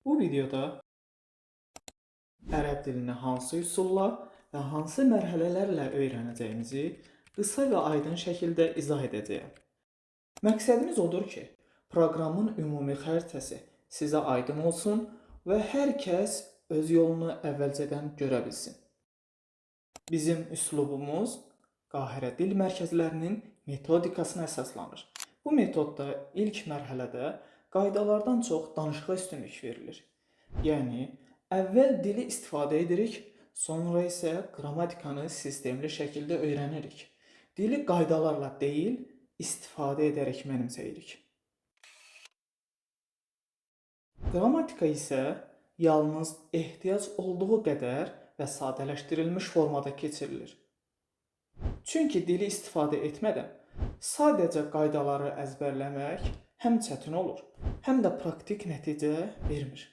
Bu videoda ərəb dilini hansı üsulla və hansı mərhələlərlə öyrənəcəyimizi qısa və aydın şəkildə izah edəcəyəm. Məqsədimiz odur ki, proqramın ümumi xəritəsi sizə aydın olsun və hər kəs öz yolunu əvvəlcədən görə bilsin. Bizim üslubumuz Qahirə Dil Mərkəzlərinin metodikasına əsaslanır. Bu metodda ilk mərhələdə qaydalardan çox danışığa üstünlük verilir. Yəni, əvvəl dili istifadə edirik, sonra isə qrammatikanı sistemli şəkildə öyrənirik. Dili qaydalarla deyil, istifadə edərək mənimsəyirik. Qrammatika isə yalnız ehtiyac olduğu qədər və sadələşdirilmiş formada keçirilir. Çünki dili istifadə etmədən sadəcə qaydaları əzbərləmək həm çətin olur, həm də praktik nəticə vermir.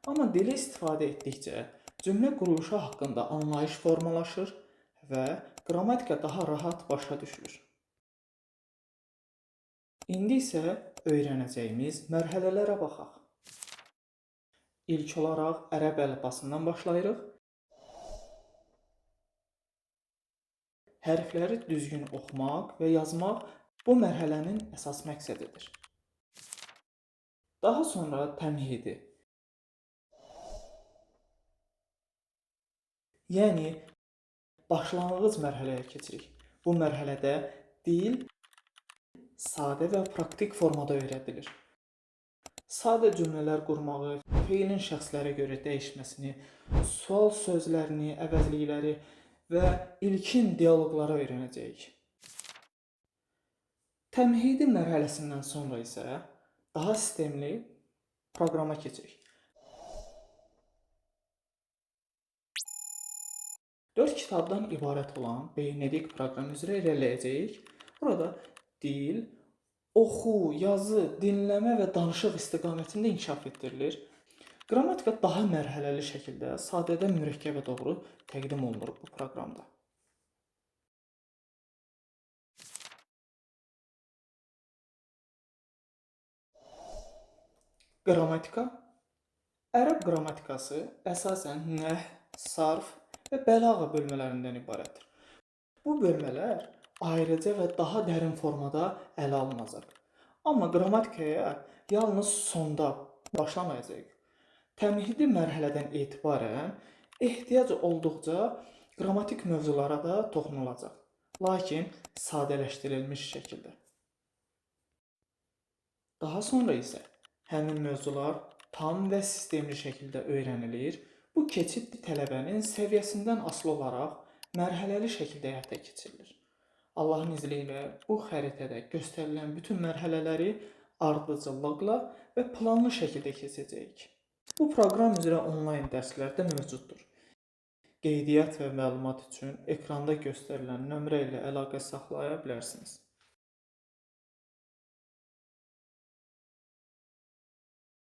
Amma dili istifadə etdikcə cümlə quruluşu haqqında anlayış formalaşır və qrammatika daha rahat başa düşülür. İndi isə öyrənəcəyimiz mərhələlərə baxaq. İlk olaraq ərəb əlifbasından başlayırıq. Hərfləri düzgün oxumaq və yazmaq bu mərhələnin əsas məqsədidir. Daha sonra təmhidi. Yəni, başlanğıc mərhələyə keçirik. Bu mərhələdə dil sadə və praktik formada öyrədilir. Sadə cümlələr qurmağı, feilin şəxslərə görə dəyişməsini, sual sözlərini, əvəzlikləri və ilkin dialoqları öyrənəcəyik. Təmhidi mərhələsindən sonra isə daha sistemli proqrama keçirik. 4 kitabdan ibarət olan Beynedik proqramı üzrə irəliləyəcəyik. Burada dil, oxu, yazı, dinləmə və danışıq istiqamətində inkişaf etdirilir. Qrammatika daha mərhələli şəkildə, sadədən mürəkkəbə doğru təqdim olunur bu proqramda. Qrammatika. Ərəb qrammatikası əsasən nəh, sarf və bəlağa bölmələrindən ibarətdir. Bu bölmələr ayrıca və daha dərin formada ələ alınacaq. Amma qrammatikaya yalnız sonda başlamayacağıq. Təmhidi mərhələdən etibarən ehtiyac olduqca qrammatik mövzulara da toxunulacaq, lakin sadələşdirilmiş şəkildə. Daha sonra isə həmin mövzular tam və sistemli şəkildə öyrənilir. Bu keçid tələbənin səviyyəsindən asılı olaraq mərhələli şəkildə həyata keçirilir. Allahın izni ilə bu xəritədə göstərilən bütün mərhələləri ardıcıllıqla və planlı şəkildə keçəcəyik. Bu proqram üzrə onlayn dərslər də mövcuddur. Qeydiyyat və məlumat üçün ekranda göstərilən nömrə ilə əlaqə saxlaya bilərsiniz.